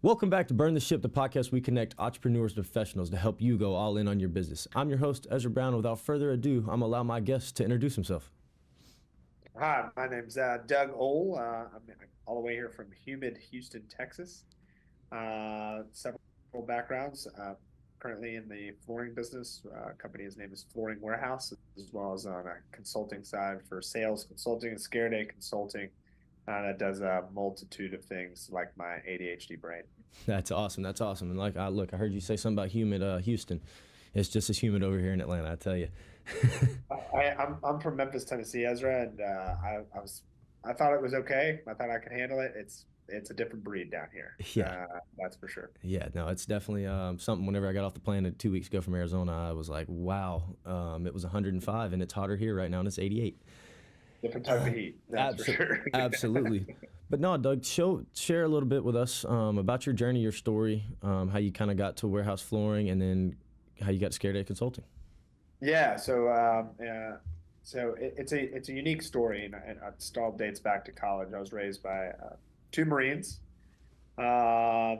Welcome back to Burn the Ship, the podcast we connect entrepreneurs to professionals to help you go all in on your business. I'm your host, Ezra Brown. Without further ado, I'm going to allow my guest to introduce himself. Hi, my name's Doug Ohel. I'm all the way here from humid Houston, Texas. Several backgrounds. Currently in the flooring business. Company's name is Flooring Warehouse, as well as on a consulting side for sales consulting and scare day consulting. That does a multitude of things like my ADHD brain. That's awesome. That's awesome. And look, I heard you say something about humid Houston. It's just as humid over here in Atlanta, I tell you. I'm from Memphis, Tennessee, Ezra, and I thought it was okay. I thought I could handle it. It's a different breed down here. Yeah. That's for sure. Yeah, no, it's definitely something. Whenever I got off the plane 2 weeks ago from Arizona, I was like, wow, it was 105 and it's hotter here right now and it's 88. Different type of heat, that's for sure. Absolutely. But no, Doug, share a little bit with us about your journey, your story, how you kind of got to warehouse flooring, and then how you got scared at consulting. Yeah, it's a unique story, and it all dates back to college. I was raised by two Marines, overly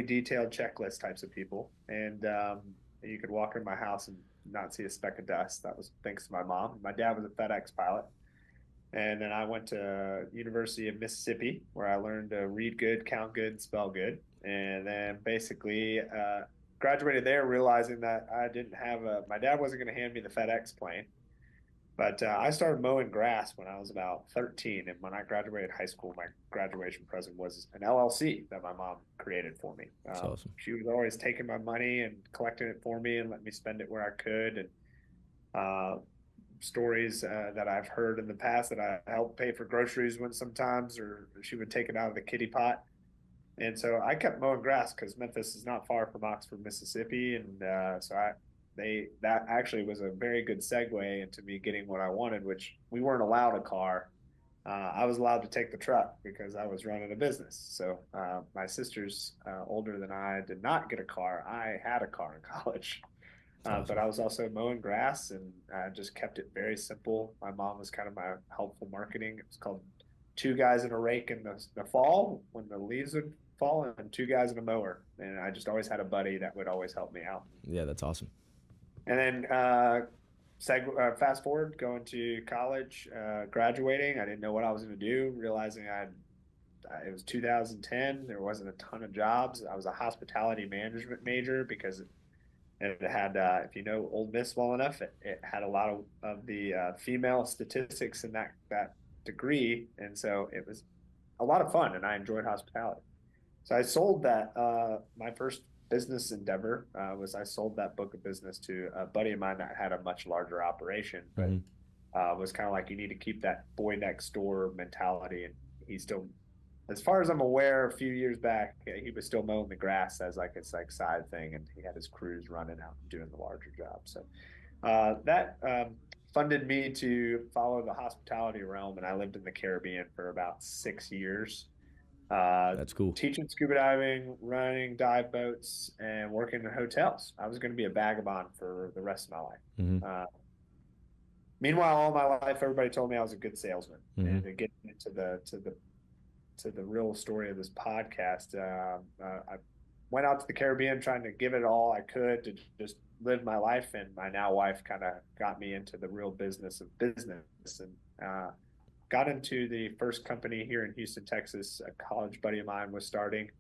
detailed checklist types of people, and you could walk in my house and not see a speck of dust. That was thanks to my mom. My dad was a FedEx pilot. And then I went to University of Mississippi, where I learned to read good, count good, spell good. And then basically graduated there realizing that I didn't have my dad wasn't going to hand me the FedEx plane. But I started mowing grass when I was about 13. And when I graduated high school, my graduation present was an LLC that my mom created for me. That's awesome. She was always taking my money and collecting it for me and letting me spend it where I could. And stories that I've heard in the past that I helped pay for groceries when sometimes, or she would take it out of the kitty pot. And so I kept mowing grass because Memphis is not far from Oxford, Mississippi. And that actually was a very good segue into me getting what I wanted, which we weren't allowed a car. I was allowed to take the truck because I was running a business. So my sisters, older than I, did not get a car. I had a car in college. Awesome. But I was also mowing grass, and I just kept it very simple. My mom was kind of my helpful marketing. It was called two guys in a rake in the fall when the leaves would fall, and two guys in a mower. And I just always had a buddy that would always help me out. Yeah, that's awesome. And then fast forward, going to college, graduating. I didn't know what I was going to do, realizing it was 2010. There wasn't a ton of jobs. I was a hospitality management major because it had, if you know Ole Miss well enough, it had a lot of the female statistics in that degree. And so it was a lot of fun, and I enjoyed hospitality. So I sold that. My first business endeavor was I sold that book of business to a buddy of mine that had a much larger operation, but was kind of like, you need to keep that boy next door mentality. And he still, as far as I'm aware, a few years back, he was still mowing the grass as like it's like side thing, and he had his crews running out and doing the larger job. So that funded me to follow the hospitality realm, and I lived in the Caribbean for about 6 years. That's cool. Teaching scuba diving, running dive boats, and working in hotels. I was going to be a vagabond for the rest of my life. Mm-hmm. Meanwhile, all my life, everybody told me I was a good salesman. And to get into the real story of this podcast, I went out to the Caribbean trying to give it all I could to just live my life, and my now wife kind of got me into the real business of business, and got into the first company here in Houston, Texas. A college buddy of mine was starting,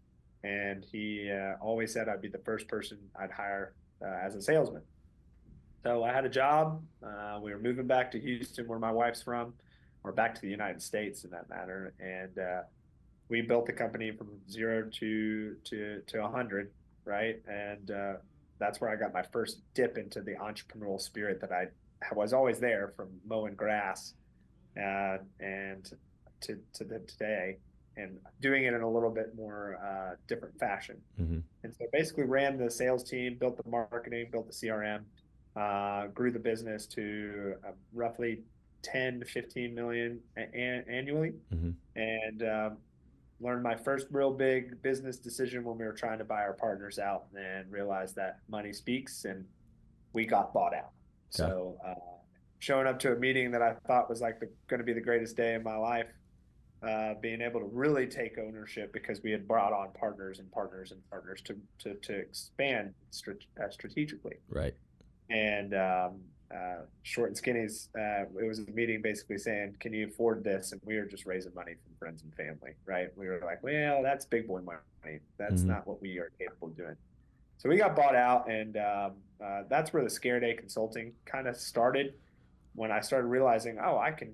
and he always said I'd be the first person I'd hire as a salesman. So I had a job. We were moving back to Houston, where my wife's from, or back to the United States, in that matter, and we built the company from 0 to 100, right? And that's where I got my first dip into the entrepreneurial spirit that I was always there from mowing grass, and to today, and doing it in a little bit more different fashion. And so basically ran the sales team, built the marketing, built the CRM, grew the business to roughly 10 to 15 million annually, and learned my first real big business decision when we were trying to buy our partners out, and realized that money speaks, and we got bought out. So showing up to a meeting that I thought was like going to be the greatest day of my life, being able to really take ownership because we had brought on partners and partners and partners to expand strategically. Right. And Short and Skinny's, it was a meeting basically saying, can you afford this? And we were just raising money from friends and family, right? We were like, well, that's big boy money. That's not what we are capable of doing. So we got bought out, and that's where the Scare Day Consulting kind of started. When I started realizing, oh, I can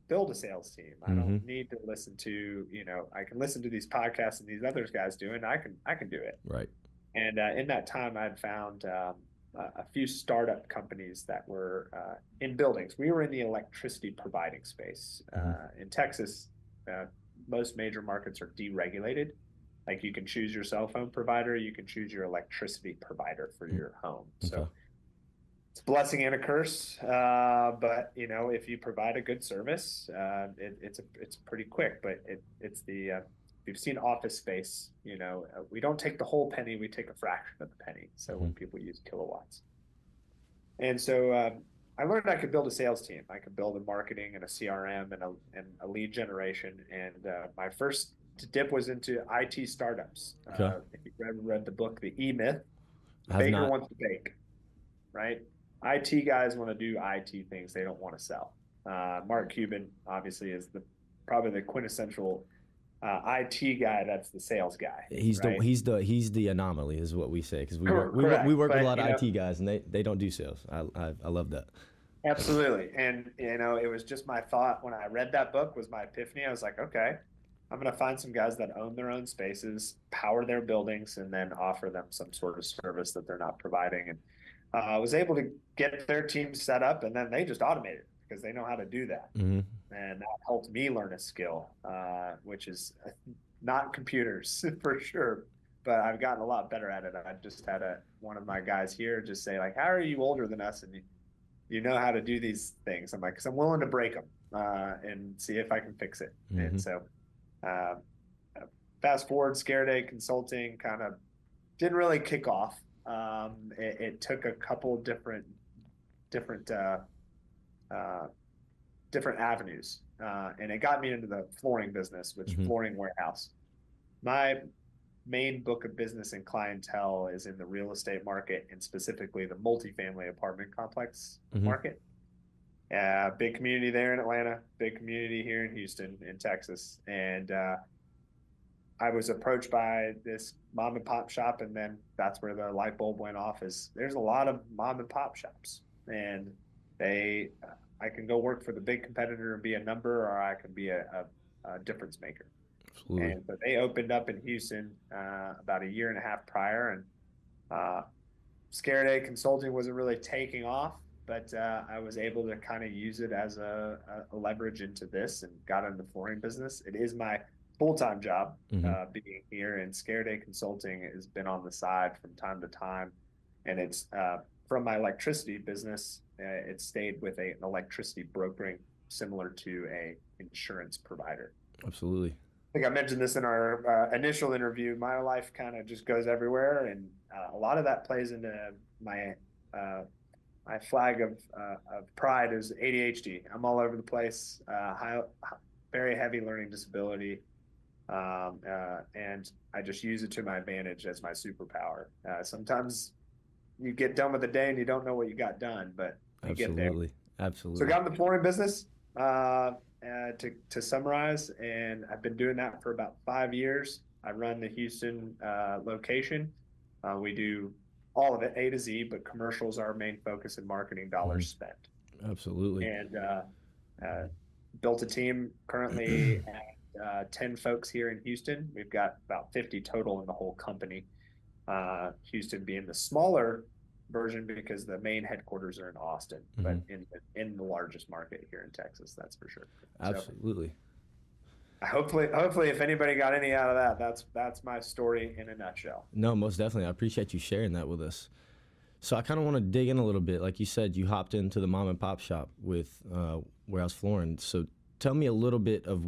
build a sales team. I don't need to listen to, I can listen to these podcasts and these other guys doing. I can do it. Right. And in that time, I'd found a few startup companies that were in buildings. We were in the electricity providing space. In Texas, most major markets are deregulated. Like, you can choose your cell phone provider, you can choose your electricity provider for your home. Okay. So it's a blessing and a curse. But if you provide a good service, it's pretty quick. But it's the we've seen office space. We don't take the whole penny; we take a fraction of the penny. So when people use kilowatts, and so I learned I could build a sales team. I could build a marketing and a CRM and a lead generation. And my first dip was into IT startups. Okay. If you've ever read the book, The E-Myth, I have Baker not. wants to bake, right? IT guys want to do IT things. They don't want to sell. Mark Cuban obviously is probably the quintessential IT guy. That's the sales guy. He's right? he's the anomaly, is what we say, because we work with a lot of IT guys, and they don't do sales. I love that. Absolutely. And it was just my thought when I read that book, was my epiphany. I was like, okay, I'm going to find some guys that own their own spaces, power their buildings, and then offer them some sort of service that they're not providing. And I was able to get their team set up, and then they just automated because they know how to do that. And that helped me learn a skill, which is not computers for sure, but I've gotten a lot better at it. I just had one of my guys here just say, like, how are you older than us? And you know how to do these things. I'm like, because I'm willing to break them and see if I can fix it. And so fast forward, Scare Day Consulting kind of didn't really kick off. It took a couple different avenues, and it got me into the flooring business, which flooring warehouse. My main book of business and clientele is in the real estate market, and specifically the multifamily apartment complex market. Big community there in Atlanta, big community here in Houston, in Texas. And I was approached by this mom and pop shop, and then that's where the light bulb went off. Is there's a lot of mom and pop shops, and I can go work for the big competitor and be a number, or I can be a difference maker. Absolutely. And so they opened up in Houston about a year and a half prior, and Scare Day Consulting wasn't really taking off, but I was able to kind of use it as a leverage into this, and got into the flooring business. It is my full-time job being here, and Scare Day Consulting has been on the side from time to time, and it's from my electricity business. It stayed with an electricity brokering similar to a insurance provider. Absolutely. I think I mentioned this in our initial interview. My life kind of just goes everywhere, and a lot of that plays into my flag of pride is ADHD. I'm all over the place. Very heavy learning disability, and I just use it to my advantage as my superpower. Sometimes you get done with the day and you don't know what you got done, but you get there. Absolutely. So I got in the flooring business. To summarize, and I've been doing that for about 5 years. I run the Houston location. We do all of it, A to Z, but commercials are our main focus in marketing dollars spent. Absolutely. And built a team currently at 10 folks here in Houston. We've got about 50 total in the whole company. Houston being the smaller version because the main headquarters are in Austin, but in the largest market here in Texas, that's for sure. Absolutely. So, hopefully, if anybody got any out of that, that's my story in a nutshell. No, most definitely. I appreciate you sharing that with us. So I kind of want to dig in a little bit. Like you said, you hopped into the mom and pop shop with Warehouse Flooring. So tell me a little bit of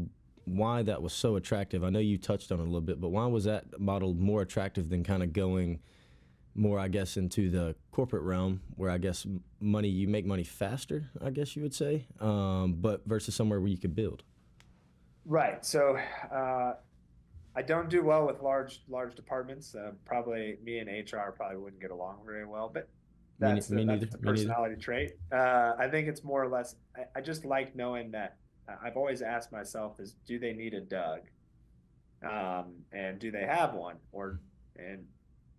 why that was so attractive. I know you touched on it a little bit, but why was that model more attractive than kind of going more, I guess, into the corporate realm, where I guess you make money faster, I guess you would say, but versus somewhere where you could build? Right. So I don't do well with large departments. Probably me and HR probably wouldn't get along very well, but Me that's neither. a Me neither. personality trait. I think it's more or less. I just like knowing that. I've always asked myself is, do they need a Doug, and do they have one? And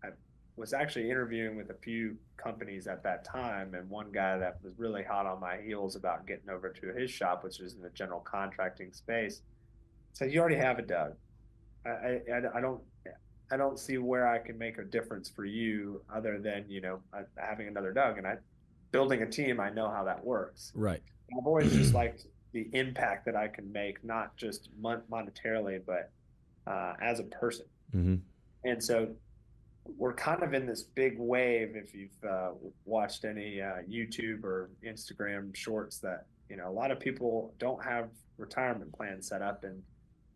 I was actually interviewing with a few companies at that time, and one guy that was really hot on my heels about getting over to his shop, which is in the general contracting space, said, "You already have a Doug. I I don't see where I can make a difference for you other than having another Doug, and I building a team. I know how that works. Right. I've always just liked the impact that I can make, not just monetarily, but as a person. Mm-hmm. And so we're kind of in this big wave. If you've watched any YouTube or Instagram shorts, that a lot of people don't have retirement plans set up, and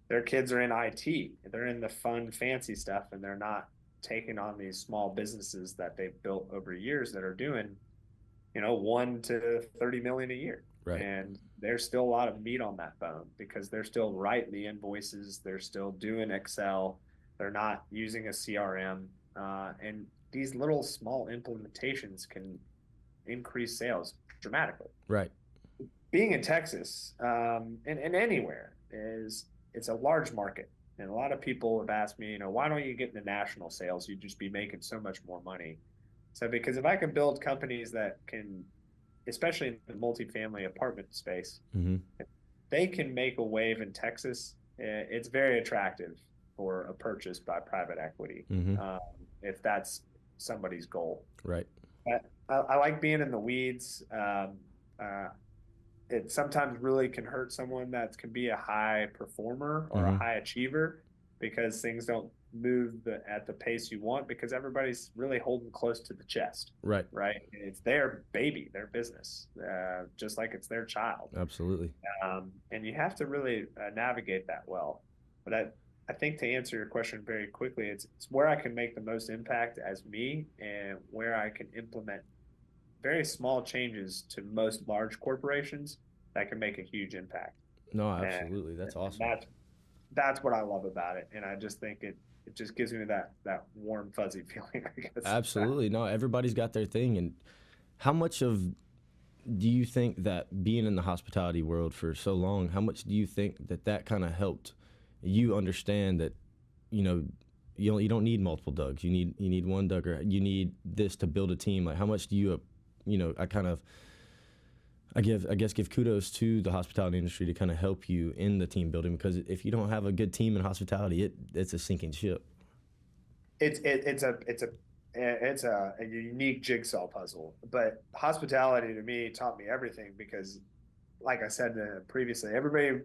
their kids are in IT. They're in the fun, fancy stuff, and they're not taking on these small businesses that they've built over years that are doing, 1 to 30 million a year. Right. And there's still a lot of meat on that bone because they're still writing the invoices. They're still doing Excel. They're not using a CRM. And these little small implementations can increase sales dramatically. Right. Being in Texas, and anywhere, it's a large market. And a lot of people have asked me, why don't you get into national sales? You'd just be making so much more money. So because if I can build companies that can, especially in the multifamily apartment space, Mm-hmm. if they can make a wave in Texas, it's very attractive for a purchase by private equity, Mm-hmm. if that's somebody's goal. Right. I like being in the weeds. Uh, it sometimes really can hurt someone that can be a high performer or a Mm-hmm. high achiever because things don't move at the pace you want because everybody's really holding close to the chest. Right. Right. It's their baby, their business, just like it's their child. Absolutely. And you have to really navigate that well. But I think to answer your question very quickly, it's where I can make the most impact as me and where I can implement very small changes to most large corporations that can make a huge impact. No, And, absolutely. That's and awesome. that's what I love about it. And I just think it just gives me that warm, fuzzy feeling, I guess. Absolutely. No, everybody's got their thing. And how much of do you think that being in the hospitality world for so long, how much do you think that kind of helped you understand that, you don't need multiple Dougs. You need one Doug, or you need this to build a team. Like how much do you, I guess give kudos to the hospitality industry to kind of help you in the team building, because if you don't have a good team in hospitality, it's a sinking ship. It's a unique jigsaw puzzle, but hospitality to me taught me everything because, like I said previously, everybody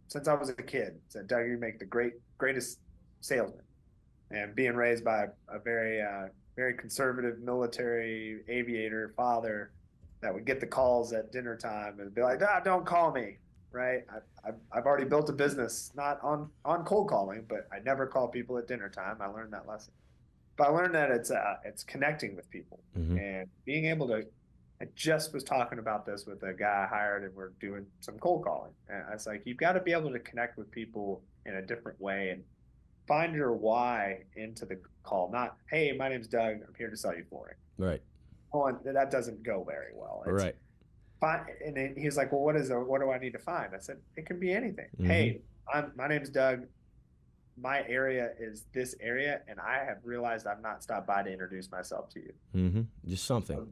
since I was a kid said, "Doug, you make the greatest salesman." And being raised by a very conservative military aviator father that would get the calls at dinner time and be like, "Ah, don't call me." Right? I've already built a business not on cold calling, but I never call people at dinner time. I learned that lesson. But I learned that it's connecting with people Mm-hmm. and being able to. I just was talking about this with a guy I hired, and we're doing some cold calling. And I was like, you've got to be able to connect with people in a different way and find your why into the call. Not, "Hey, my name's Doug. I'm here to sell you flooring." Right. Oh, that doesn't go very well. It's Right. fine. And then he's like, "Well, what do I need to find?" I said, "It can be anything. Mm-hmm. Hey, my name's Doug. My area is this area, and I have realized I've not stopped by to introduce myself to you." Mm-hmm. Just something. So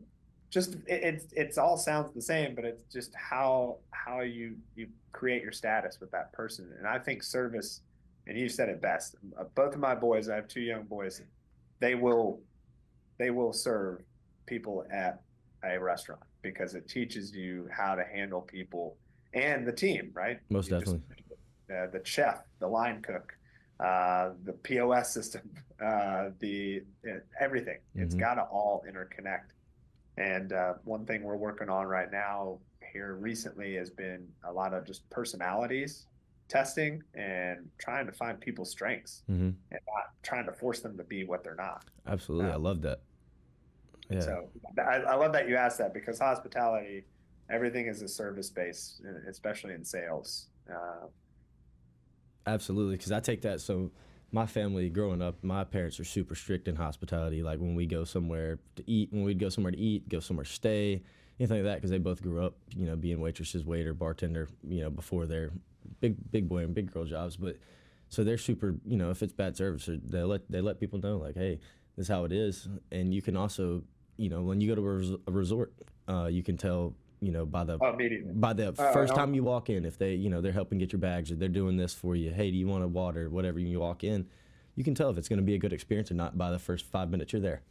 just it's all sounds the same, but it's just how you create your status with that person. And I think service, and you said it best. Both of my boys, I have two young boys, they will serve people at a restaurant because it teaches you how to handle people and the team, right? Most You just definitely. the chef, the line cook, the POS system, the everything. It's Mm-hmm. got to all interconnect. And one thing we're working on right now here recently has been a lot of just personalities testing and trying to find people's strengths Mm-hmm. and not trying to force them to be what they're not. Absolutely. I Uh, love that. and Yeah. so I love that you asked that because hospitality, everything is a service base, especially in sales. Absolutely, because I take that. So my family growing up, my parents are super strict in hospitality. Like when we go somewhere to eat, when we'd go somewhere to eat, go somewhere to stay, anything like that, because they both grew up, being waitresses, waiter, bartender, before their big boy and big girl jobs. But so they're super, if it's bad service, they let people know, like, hey, this is how it is. And you can also, when you go to a resort, you can tell, by the Immediately. first time you walk in, if they, they're helping get your bags or they're doing this for you. Hey, do you want a water? Whatever, you walk in, you can tell if it's going to be a good experience or not by the first 5 minutes you're there.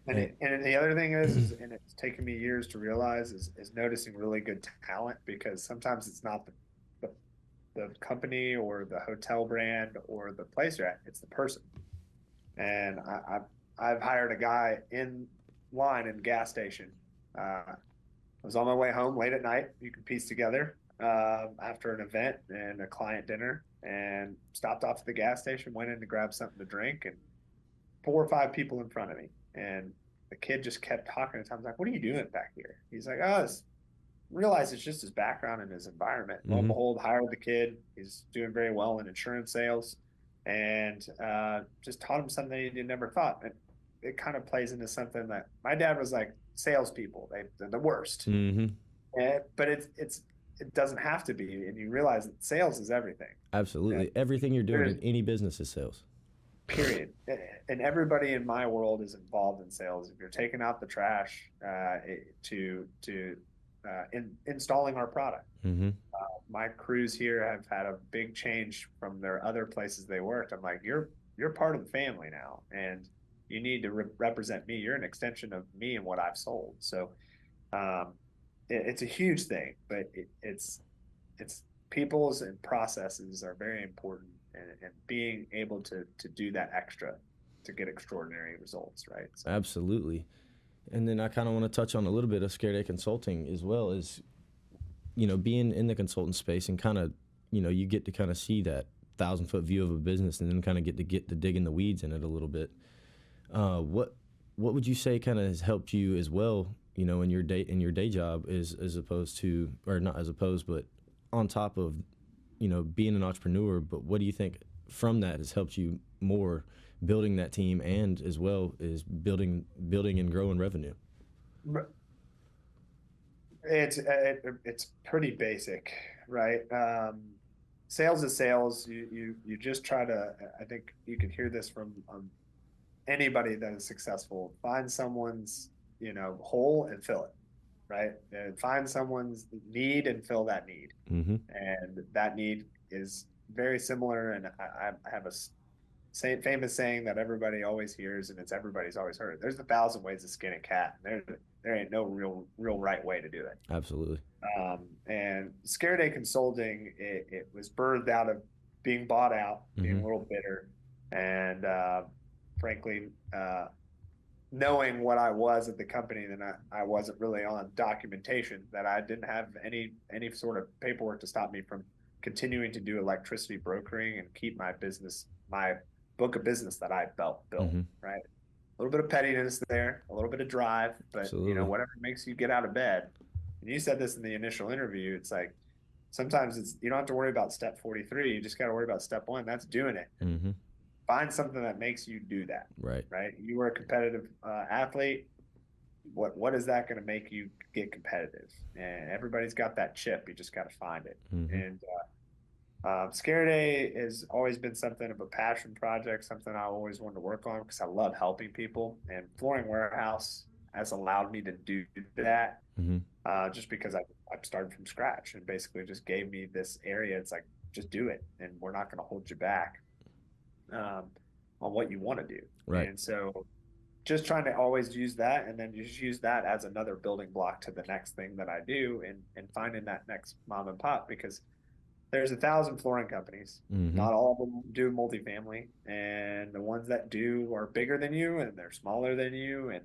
And the other thing is, and it's taken me years to realize, is noticing really good talent, because sometimes it's not the company or the hotel brand or the place you're at, it's the person. And I've hired a guy in line in gas station. I was on my way home late at night. You can piece together after an event and a client dinner, and stopped off at the gas station, went in to grab something to drink, and 4 or 5 people in front of me. And the kid just kept talking to him. I was like, "What are you doing back here?" He's like, "Oh, realize it's just his background and his environment." Lo and behold, hired the kid. He's doing very well in insurance sales, and just taught him something he never thought. And it kind of plays into something that my dad was like, salespeople, they're the worst. But it doesn't have to be. And you realize that sales is everything. Absolutely. Everything you're doing in any business is sales. Period. And everybody in my world is involved in sales. If you're taking out the trash installing our product. My crews here have had a big change from their other places they worked. I'm like, you're part of the family now, and you need to represent me. You're an extension of me and what I've sold. So it's a huge thing, but it's people's and processes are very important, and being able to do that extra to get extraordinary results, right? So. Absolutely. And then I kind of want to touch on a little bit of Scared A Consulting as well, as, being in the consultant space, and kind of, you get to kind of see that 1,000-foot view of a business, and then kind of get to dig in the weeds in it a little bit. What would you say kind of has helped you as well, in your day job, as opposed to, or not as opposed, but on top of, being an entrepreneur? But what do you think from that has helped you more, building that team, and as well as building and growing revenue? It's pretty basic, right? Sales is sales. You just try to, I think you can hear this from anybody that is successful. Find someone's hole and fill it, right? And find someone's need and fill that need. And that need is very similar. And I have a famous saying that everybody always hears, and it's everybody's always heard. There's 1,000 ways to skin a cat. There ain't no real right way to do it. Absolutely. And Scared A Consulting, it was birthed out of being bought out, being a little bitter, and frankly, knowing what I was at the company, then I wasn't really on documentation, that I didn't have any sort of paperwork to stop me from continuing to do electricity brokering and keep my book of business that I built, right? A little bit of pettiness there, a little bit of drive, but Absolutely. Whatever makes you get out of bed. And you said this in the initial interview. It's like, sometimes you don't have to worry about step 43. You just got to worry about step 1. That's doing it. Find something that makes you do that. Right. You were a competitive athlete. What is that going to make you get competitive? And everybody's got that chip. You just got to find it. And Scared A has always been something of a passion project, something I always wanted to work on, because I love helping people. And Flooring Warehouse has allowed me to do that, just because I started from scratch and basically just gave me this area. It's like, just do it, and we're not going to hold you back on what you want to do. Right. And so just trying to always use that, and then just use that as another building block to the next thing that I do, and finding that next mom and pop, because there's 1,000 flooring companies. Not all of them do multifamily, and the ones that do are bigger than you, and they're smaller than you, and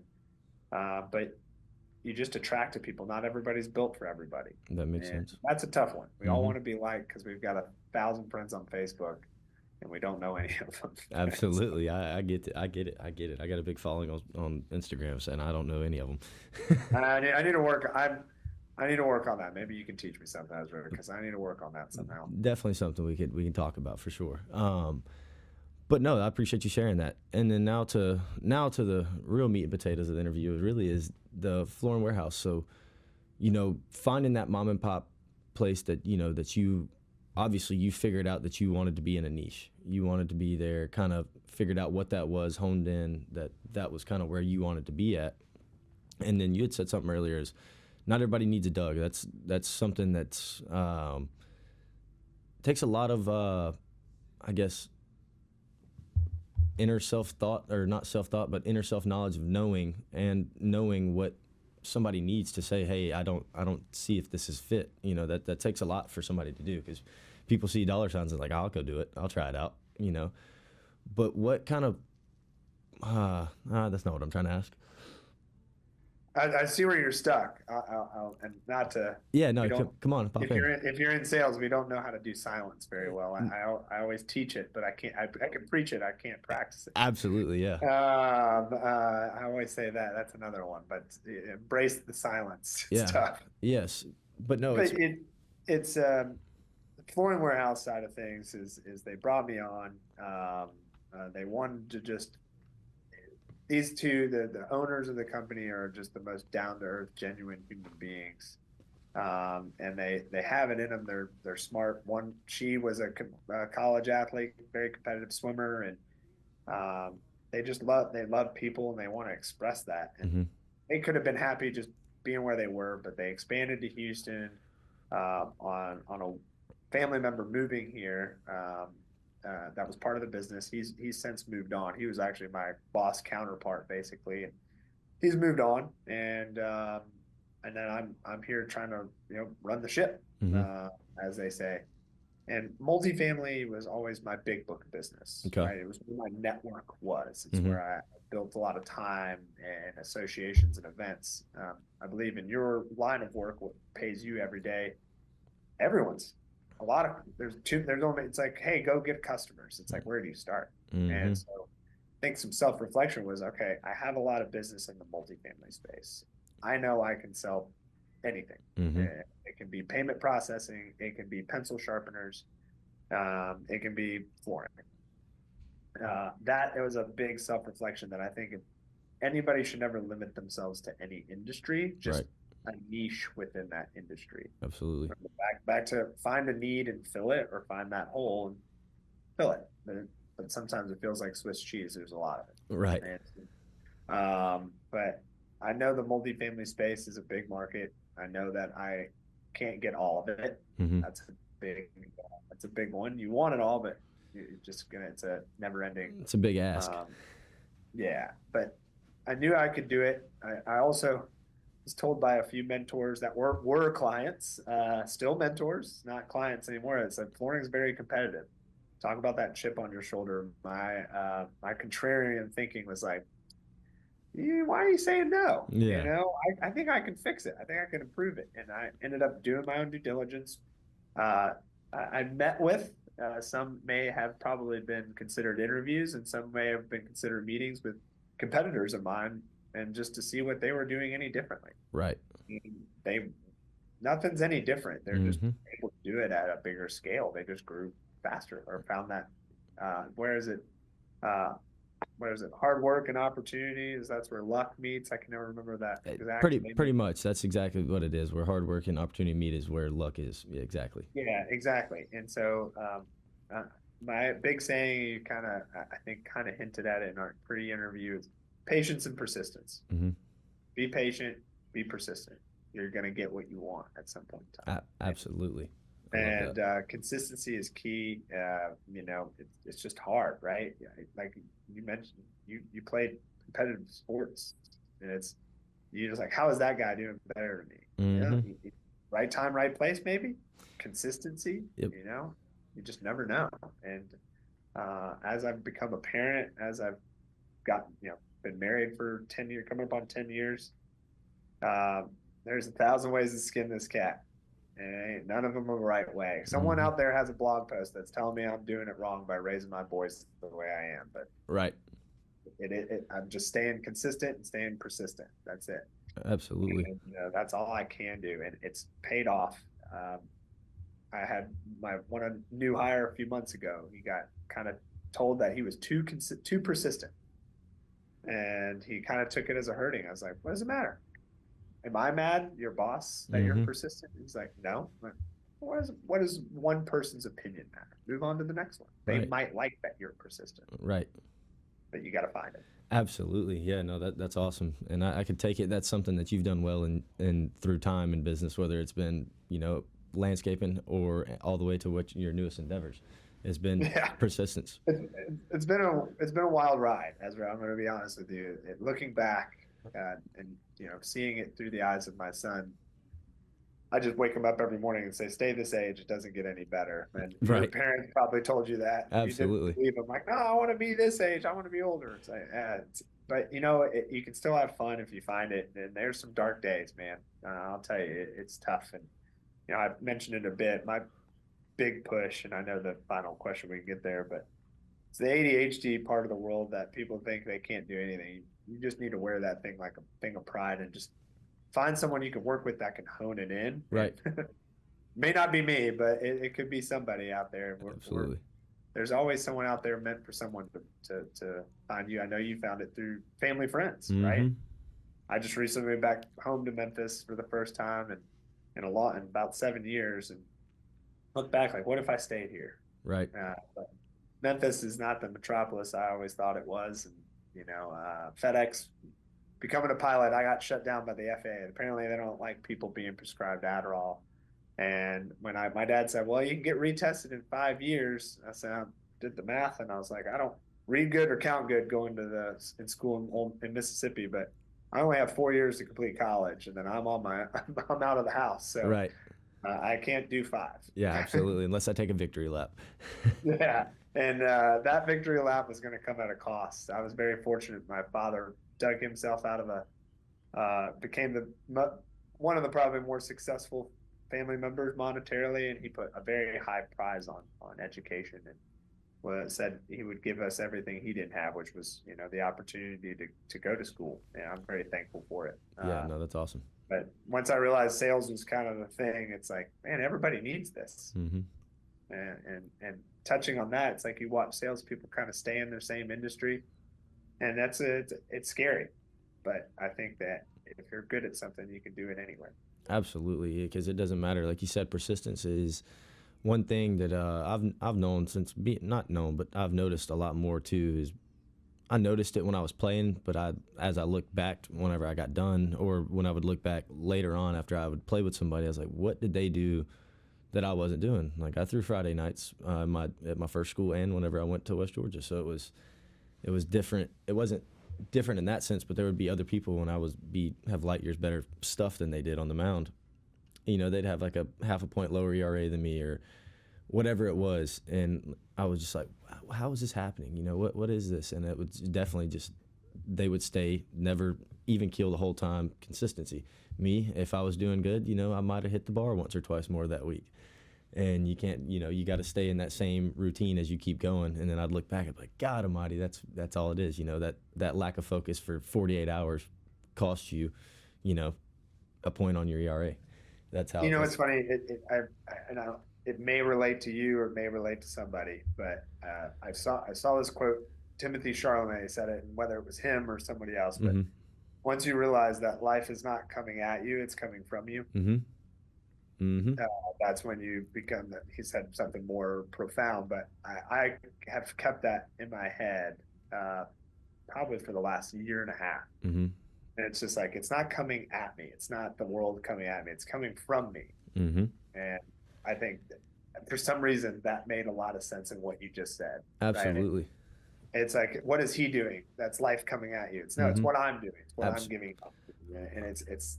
but you just attract to people. Not everybody's built for everybody. That makes sense. That's a tough one. We all want to be liked, because we've got 1,000 friends on Facebook, and we don't know any of them. Absolutely. I get it. I got a big following on Instagram, and I don't know any of them. I need to work. I need to work on that. Maybe you can teach me something, Ezra, because I need to work on that somehow. Definitely something we can talk about for sure. But no, I appreciate you sharing that. And then now to the real meat and potatoes of the interview really is the Floor and Warehouse. So, finding that mom and pop place that that you obviously you figured out that you wanted to be in a niche. You wanted to be there, kind of figured out what that was, honed in that was kind of where you wanted to be at. And then you had said something earlier is not everybody needs a Doug. That's something that's takes a lot of I guess inner self-thought, or not self-thought, but inner self-knowledge of knowing what somebody needs to say, hey, I don't see if this is fit. That takes a lot for somebody to do, because people see dollar signs and like, I'll go do it. I'll try it out, But what kind of, that's not what I'm trying to ask. I see where you're stuck. And not to. Yeah, no, come on. If you're in sales, we don't know how to do silence very well. I always teach it, but I can't. I can preach it. I can't practice it. Absolutely, yeah. I always say that. That's another one. But embrace the silence. It's tough. Yes, but no. It's the Floor and Warehouse side of things is they brought me on. They wanted to just. These two, the owners of the company, are just the most down-to-earth, genuine human beings, and they have it in them. They're smart. She was a college athlete, very competitive swimmer, and they love people, and they want to express that. And they could have been happy just being where they were, but they expanded to Houston on a family member moving here. That was part of the business. He's since moved on. He was actually my boss counterpart, basically, and he's moved on. And then I'm here trying to run the ship, as they say. And multifamily was always my big book of business. Okay. Right? It was where my network was. It's where I built a lot of time and associations and events. I believe in your line of work, what pays you every day. Everyone's. It's like, hey, go get customers. It's like, where do you start? And so I think some self-reflection was, okay, I have a lot of business in the multifamily space. I know I can sell anything. It can be payment processing. It can be pencil sharpeners. It can be flooring. It was a big self-reflection that I think anybody should never limit themselves to any industry, just a niche within that industry. Absolutely. Back to find a need and fill it, or find that hole and fill it. But sometimes it feels like Swiss cheese. There's a lot of it. Right. But I know the multifamily space is a big market. I know that I can't get all of it. That's a big one. You want it all, but it's a never ending. It's a big ask. Yeah, but I knew I could do it. I also was told by a few mentors that were clients, still mentors, not clients anymore. It's like flooring is very competitive. Talk about that chip on your shoulder. My contrarian thinking was like, why are you saying no? Yeah. I think I can fix it. I think I can improve it. And I ended up doing my own due diligence. I met with, some may have probably been considered interviews, and some may have been considered meetings with competitors of mine, and just to see what they were doing any differently. Right. Nothing's any different. They're just able to do it at a bigger scale. They just grew faster, or found that. Where is it? Hard work and opportunities. That's where luck meets. I can never remember that exactly. Pretty much. That's exactly what it is. Where hard work and opportunity meet is where luck is. Yeah, exactly. Yeah, exactly. And so, my big saying, you kind of hinted at it in our pre-interview, is patience and persistence. Be patient, be persistent. You're going to get what you want at some point in time. Absolutely. And consistency is key. It's just hard, right? Like you mentioned, you played competitive sports, and you're just like, how is that guy doing better than me? Right time, right place, maybe. Consistency. Yep. You just never know. And as I've become a parent, as I've gotten, been married for 10 years, coming up on 10 years, there's 1,000 ways to skin this cat. And none of them are the right way. Someone out there has a blog post that's telling me I'm doing it wrong by raising my voice the way I am. But right. I'm just staying consistent and staying persistent. That's it. Absolutely. And that's all I can do, and it's paid off. I had my one new hire a few months ago. He got kind of told that he was too persistent, and he kind of took it as a hurting. I was like, "What does it matter? Am I mad, your boss, that you're Mm-hmm. persistent?" He's like, "No." I'm like, what does one person's opinion matter? Move on to the next one. They Right. might like that you're persistent, Right. but you got to find it. Absolutely. Yeah, no, that's awesome. And I could take it that's something that you've done well in through time in business, whether it's been, landscaping or all the way to what your newest endeavors. It's been Yeah, persistence. it's been a wild ride, Ezra. I'm going to be honest with you. Looking back and seeing it through the eyes of my son, I just wake him up every morning and say, "Stay this age. It doesn't get any better." And your Right. parents probably told you that. You didn't Absolutely. believe them. Like, "No, I want to be this age. I want to be older." It's like, but you can still have fun if you find it. And there's some dark days, man. I'll tell you, it's tough. And I've mentioned it a bit. My big push, and I know the final question we can get there, but it's the ADHD part of the world that people think they can't do anything. You just need to wear that thing like a thing of pride and just find someone you can work with that can hone it in. Right. May not be me, but it could be somebody out there. Absolutely. There's always someone out there meant for someone to find you. I know you found it through family friends, right? Mm-hmm. I just recently went back home to Memphis for the first time and in about 7 years, and look back like, what if I stayed here? Right. But Memphis is not the metropolis I always thought it was, and FedEx becoming a pilot, I got shut down by the FAA. Apparently, they don't like people being prescribed Adderall. And when my dad said, "Well, you can get retested in 5 years," I said, I did the math, and I was like, I don't read good or count good going to in school in Mississippi, but I only have 4 years to complete college, and then I'm I'm out of the house, so Right. I can't do 5. Yeah, absolutely. Unless I take a victory lap. Yeah, and that victory lap was going to come at a cost. I was very fortunate. My father dug himself out of became one of the probably more successful family members monetarily, and he put a very high prize on education, and said he would give us everything he didn't have, which was the opportunity to go to school, and I'm very thankful for it. Yeah, no, that's awesome. But once I realized sales was kind of the thing, it's like, man, everybody needs this. Mm-hmm. And touching on that, it's like you watch salespeople kind of stay in their same industry, and it's scary. But I think that if you're good at something, you can do it anywhere. Absolutely, because it doesn't matter. Like you said, persistence is one thing that I've known since not known, but I've noticed a lot more too. Is I noticed it when I was playing, but as I looked back whenever I got done, or when I would look back later on after I would play with somebody, I was like, what did they do that I wasn't doing? Like I threw Friday nights at my first school and whenever I went to West Georgia, so it was different. It wasn't different in that sense, but there would be other people when I have light years better stuff than they did on the mound. They'd have like a half a point lower ERA than me or whatever it was, and I was just like, how is this happening? What is this? And it was definitely just they would stay, never even keel the whole time. Consistency. Me, if I was doing good, I might have hit the bar once or twice more that week. And you can't, you got to stay in that same routine as you keep going. And then I'd look back and be like, God Almighty, that's all it is. That lack of focus for 48 hours costs you, a point on your ERA. That's how. It's funny. It may relate to you or it may relate to somebody, but I saw this quote. Timothy Chalamet said it, and whether it was him or somebody else, but Mm-hmm. once you realize that life is not coming at you, it's coming from you. Mm-hmm. Mm-hmm. That's when you become that. He said something more profound, but I have kept that in my head probably for the last year and a half. Mm-hmm. And it's just like, it's not coming at me. It's not the world coming at me. It's coming from me. Mm-hmm. And I think that for some reason that made a lot of sense in what you just said. Absolutely. Right? It's like, what is he doing? That's life coming at you. It's Mm-hmm. it's what I'm doing. It's what I'm giving up. And it's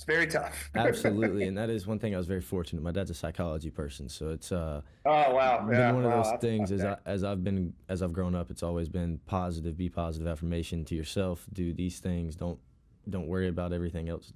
very tough. Absolutely, and that is one thing I was very fortunate. My dad's a psychology person, so it's oh wow, been one of those things. As I've grown up, it's always been positive. Be positive affirmation to yourself. Do these things. Don't worry about everything else.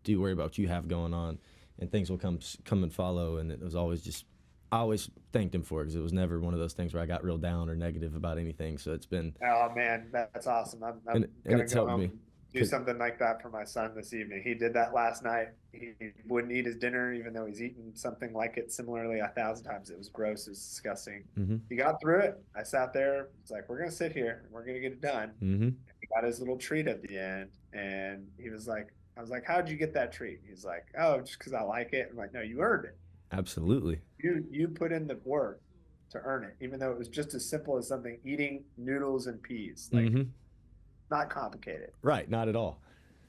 Do worry about what you have going on, and things will come and follow. And it was always just, I always thanked him for it because it was never one of those things where I got real down or negative about anything. So it's been. Oh man, that's awesome. I'm and gonna it's go helped home me. do something like that for my son this evening. He did that last night. He wouldn't eat his dinner, even though he's eaten something like it similarly 1,000 times. It was gross. It was disgusting. Mm-hmm. He got through it. I sat there. It's like, we're going to sit here and we're going to get it done. Mm-hmm. He got his little treat at the end. And he was like, I was like, how'd you get that treat? He's like, oh, just because I like it. I'm like, no, you earned it. Absolutely. You put in the work to earn it, even though it was just as simple as something eating noodles and peas. Like, mm-hmm. not complicated. Right. Not at all.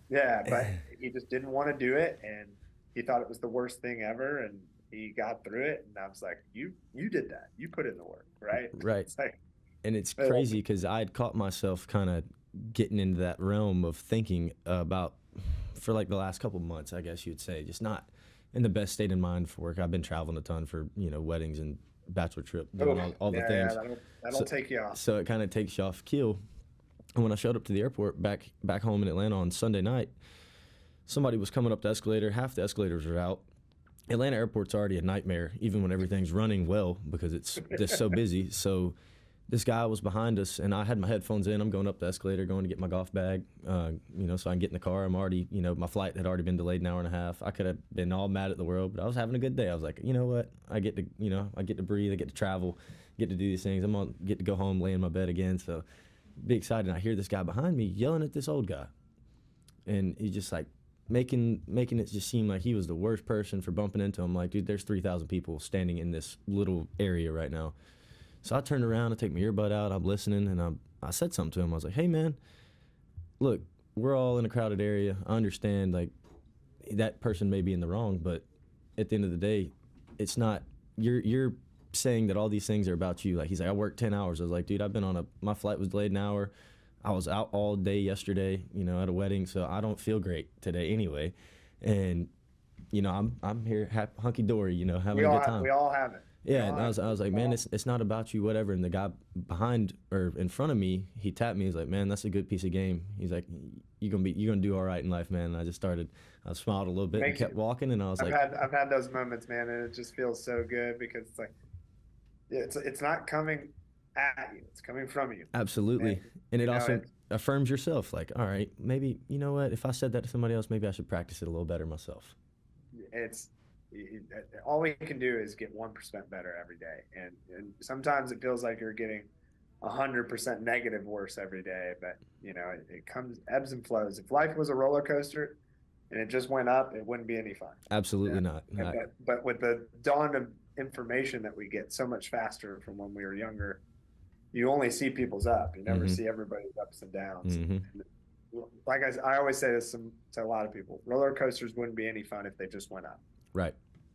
Yeah, but he just didn't want to do it, and he thought it was the worst thing ever, and he got through it. And I was like, you did that. You put in the work, right? Right. It's like, and it's crazy because I had caught myself kind of getting into that realm of thinking about, for like the last couple of months, I guess you'd say, just not in the best state of mind for work. I've been traveling a ton for, weddings and bachelor trip, doing all the things. Yeah, that'll take you off. So it kind of takes you off keel. And when I showed up to the airport back home in Atlanta on Sunday night, somebody was coming up the escalator. Half the escalators are out. Atlanta airport's already a nightmare, even when everything's running well, because it's just so busy. So this guy was behind us, and I had my headphones in. I'm going up the escalator, going to get my golf bag, so I can get in the car. I'm already, my flight had already been delayed an hour and a half. I could have been all mad at the world, but I was having a good day. I was like, you know what? I get to breathe. I get to travel, get to do these things. I'm going to get to go home, lay in my bed again. So be excited. And I hear this guy behind me yelling at this old guy, and he's just like making it just seem like he was the worst person for bumping into him. Like, dude, there's 3,000 people standing in this little area right now. So I turned around, I take my earbud out, I'm listening, and I said something to him. I was like, hey, man, look, we're all in a crowded area. I understand, like, that person may be in the wrong, but at the end of the day, it's not, you're saying that all these things are about you. Like, he's like, I worked 10 hours. I was like, dude, my flight was delayed an hour. I was out all day yesterday, at a wedding, so I don't feel great today anyway. And, I'm here hunky-dory, having a good time. We all have it. Yeah, and I was like, man, it's not about you, whatever. And the guy behind or in front of me, he tapped me. He's like, man, that's a good piece of game. He's like, you're gonna do all right in life, man. And I smiled a little bit and kept walking. And I was I've had those moments, man, and it just feels so good because it's like, it's not coming at you, it's coming from you. Absolutely, and it also affirms yourself. Like, all right, maybe what? If I said that to somebody else, maybe I should practice it a little better myself. All we can do is get 1% better every day, and sometimes it feels like you're getting 100% negative worse every day, but it comes ebbs and flows. If life was a roller coaster and it just went up, it wouldn't be any fun. Absolutely not. But with the dawn of information that we get so much faster from when we were younger, you only see people's up, you never see everybody's ups and downs. And like I always say this to a lot of people, roller coasters wouldn't be any fun if they just went up. Right.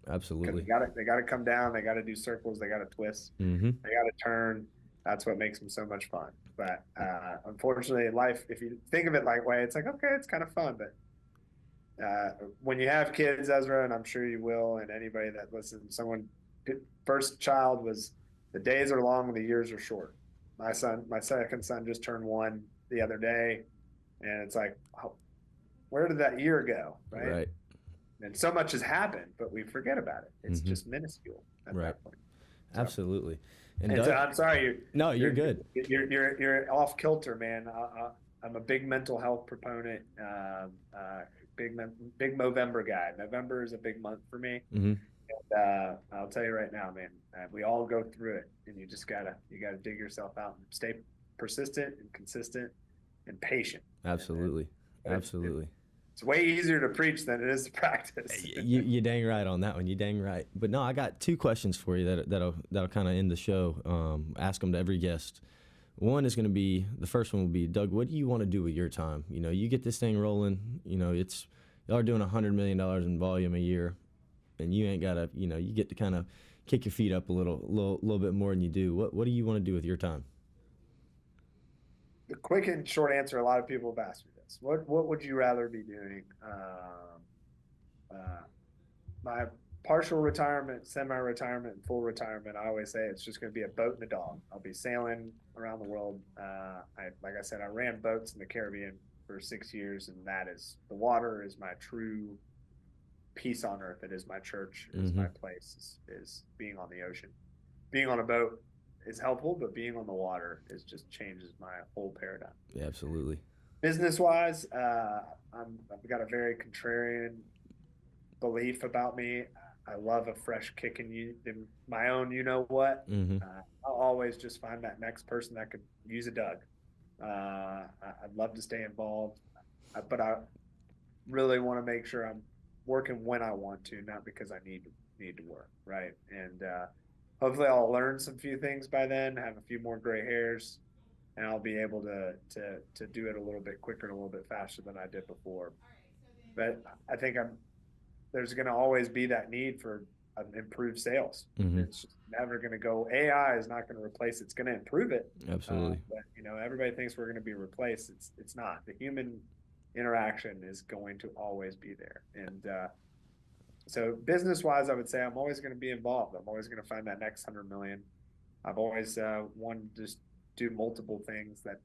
Absolutely. They got to come down. They got to do circles. They got to twist. They got to turn. That's what makes them so much fun. But unfortunately, in life, if you think of it that way, it's like, okay, it's kind of fun. But when you have kids, Ezra, and I'm sure you will, and anybody that listens, first child was, the days are long and the years are short. My second son just turned 1 the other day, and it's like, where did that year go? Right. And so much has happened, but we forget about it. It's just minuscule at that point. So, absolutely. And I'm sorry. You're good. You're off kilter, man. I'm a big mental health proponent. Big Movember guy. November is a big month for me. And I'll tell you right now, man. We all go through it, and you gotta dig yourself out and stay persistent and consistent and patient. Absolutely. Absolutely. It's way easier to preach than it is to practice. You dang right on that one. You dang right. But no, I got 2 questions for you that'll kind of end the show. Ask them to every guest. One is going to be, the first one will be, Doug, what do you want to do with your time? You get this thing rolling. Y'all are doing $100 million in volume a year, and you ain't got to. You get to kind of kick your feet up a little bit more than you do. What do you want to do with your time? The quick and short answer, a lot of people have asked me this. What would you rather be doing? My partial retirement, semi-retirement, and full retirement, I always say it's just going to be a boat and a dog. I'll be sailing around the world. Like I said, I ran boats in the Caribbean for 6 years, and the water is my true peace on earth. It is my church. It is my place, is being on the ocean. Being on a boat is helpful, but being on the water just changes my whole paradigm. Yeah, absolutely. Business wise, I've got a very contrarian belief about me. I love a fresh kick in my own, you know what? Mm-hmm. I'll always just find that next person that could use a Doug. I'd love to stay involved, but I really want to make sure I'm working when I want to, not because I need to work, right? And hopefully, I'll learn some few things by then, have a few more gray hairs, and I'll be able to do it a little bit quicker and a little bit faster than I did before. But I think there's going to always be that need for improved sales. Mm-hmm. It's just never going to go. AI is not going to replace it. It's going to improve it. Absolutely. But everybody thinks we're going to be replaced. It's not. The human interaction is going to always be there. And so business wise, I would say I'm always going to be involved. I'm always going to find that next 100 million. I've always wanted to just do multiple things that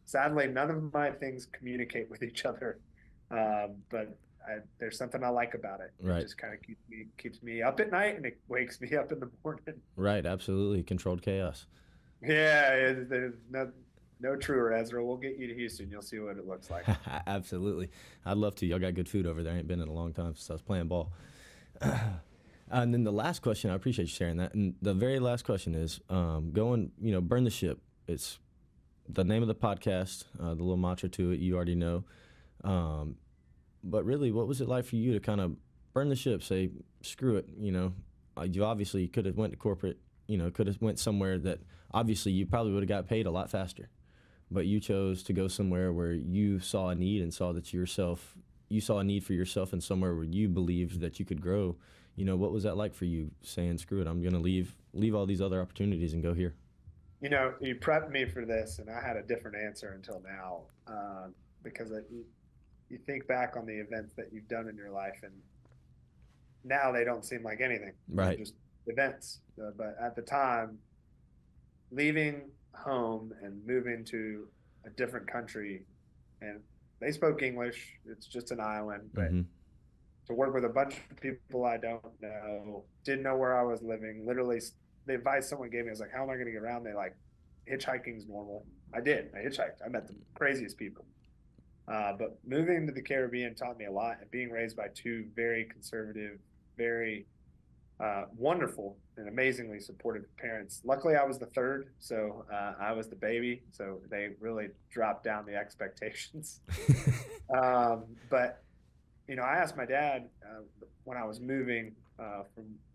sadly none of my things communicate with each other. But there's something I like about it. Right. It just kind of keeps me up at night and it wakes me up in the morning. Right. Absolutely. Controlled chaos. Yeah, there's no truer, Ezra. We'll get you to Houston. You'll see what it looks like. Absolutely. I'd love to. Y'all got good food over there. I ain't been in a long time since I was playing ball. And then the last question, I appreciate you sharing that. And the very last question is going, burn the ship. It's the name of the podcast, the little mantra to it, you already know. But really, what was it like for you to kind of burn the ship, say, screw it, you obviously could have went to corporate, could have went somewhere that obviously you probably would have got paid a lot faster. But you chose to go somewhere where you saw a need and saw that you saw a need for yourself and somewhere where you believed that you could grow. What was that like for you saying, screw it, I'm going to leave all these other opportunities and go here? You prepped me for this, and I had a different answer until now, because you think back on the events that you've done in your life, and now they don't seem like anything. Right. They're just events. But at the time, leaving home and moving to a different country, and they spoke English. It's just an island, but to work with a bunch of people I don't know, didn't know where I was living. Literally, the advice someone gave me was like, "How am I going to get around?" They like, hitchhiking's normal. I did. I hitchhiked. I met the craziest people. But moving to the Caribbean taught me a lot, and being raised by two very conservative, very wonderful and amazingly supportive parents. Luckily, I was the third, so I was the baby, so they really dropped down the expectations. But I asked my dad when I was moving.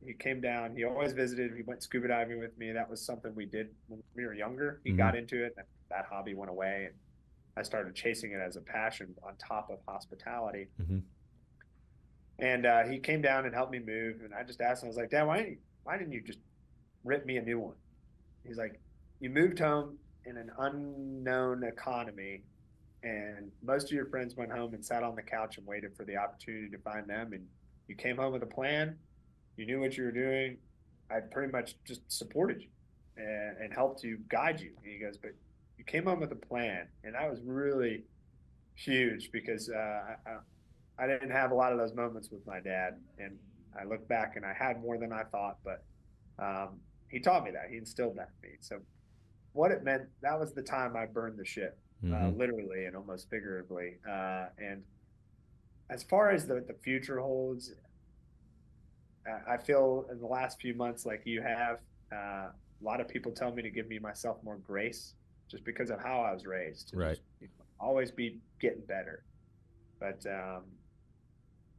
He came down. He always visited. He went scuba diving with me. That was something we did when we were younger. He got into it. And that hobby went away, and I started chasing it as a passion on top of hospitality. And he came down and helped me move. And I just asked him, I was like, "Dad, why didn't you just rip me a new one?" He's like, "You moved home in an unknown economy, and most of your friends went home and sat on the couch and waited for the opportunity to find them. And you came home with a plan. You knew what you were doing. I pretty much just supported you and helped you, guide you." And he goes, "But you came home with a plan." And that was really huge because I didn't have a lot of those moments with my dad. And I look back and I had more than I thought, but he taught me that. He instilled that in me. So what it meant, that was the time I burned the ship, literally and almost figuratively. And as far as the future holds, I feel in the last few months, like you have, a lot of people tell me to give myself more grace just because of how I was raised. Right. Just, always be getting better. But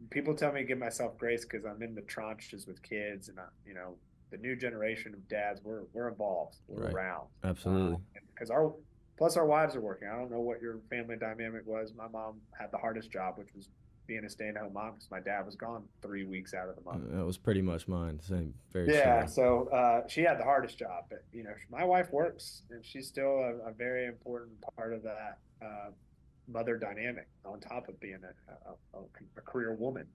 people tell me to give myself grace because I'm in the tranches with kids, and the new generation of dads, we're involved, we're around. Absolutely. Because our wives are working. I don't know what your family dynamic was. My mom had the hardest job, which was being a stay-at-home mom because my dad was gone 3 weeks out of the month. That was pretty much mine. Same. Very Yeah. similar. So she had the hardest job, but my wife works, and she's still a very important part of that mother dynamic on top of being a career woman.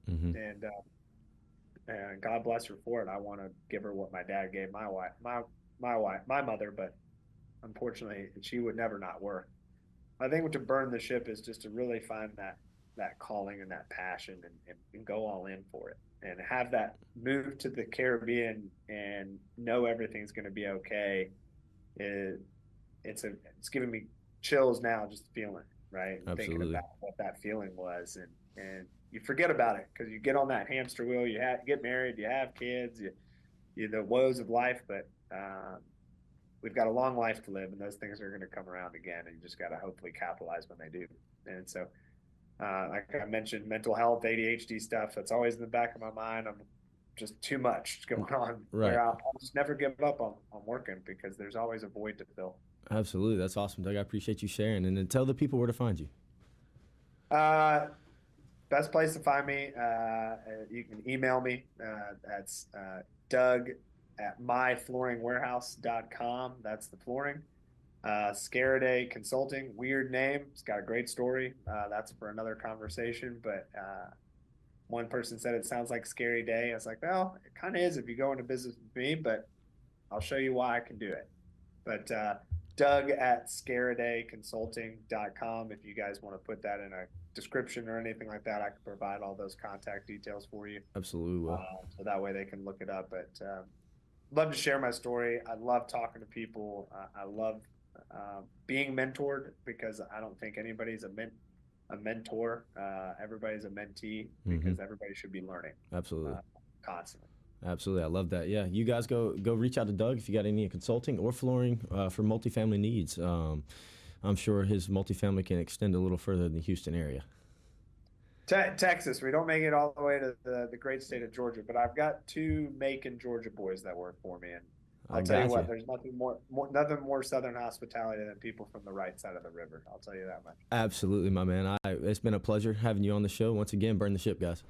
And God bless her for it. I want to give her what my dad gave my wife, my mother, but unfortunately she would never not work. I think to burn the ship is just to really find that calling and that passion and go all in for it, and have that move to the Caribbean and know everything's going to be okay. It's giving me chills now just feeling it. right? And thinking Absolutely. about what that feeling was, and you forget about it because you get on that hamster wheel. Get married, you have kids, the woes of life, but we've got a long life to live, and those things are going to come around again, and you just got to hopefully capitalize when they do. And so, like I mentioned, mental health, ADHD stuff, that's always in the back of my mind. I'm just too much going on Right. where I'll just never give up on working because there's always a void to fill. Absolutely. That's awesome, Doug. I appreciate you sharing. And then tell the people where to find you. Uh, Best place to find me, you can email me. That's Doug at myflooringwarehouse.com. That's the flooring. Scaraday Consulting, weird name. It's got a great story. That's for another conversation. But one person said it sounds like Scary Day. I was like, well, it kind of is if you go into business with me, but I'll show you why I can do it. But Doug at scaradayconsulting.com. If you guys want to put that in a description or anything like that, I can provide all those contact details for you. Absolutely will. So that way they can look it up. But love to share my story. I love talking to people. I love being mentored because I don't think anybody's a mentor. Everybody's a mentee because everybody should be learning. Absolutely. Constantly. Absolutely. I love that. Yeah. You guys go reach out to Doug if you got any consulting or flooring for multifamily needs. I'm sure his multifamily can extend a little further in the Houston area. Texas. We don't make it all the way to the great state of Georgia, but I've got two Macon, Georgia boys that work for me, and I'll tell you what, there's nothing more Southern hospitality than people from the right side of the river. I'll tell you that much. Absolutely, my man. It's been a pleasure having you on the show once again. Burn the ship, guys.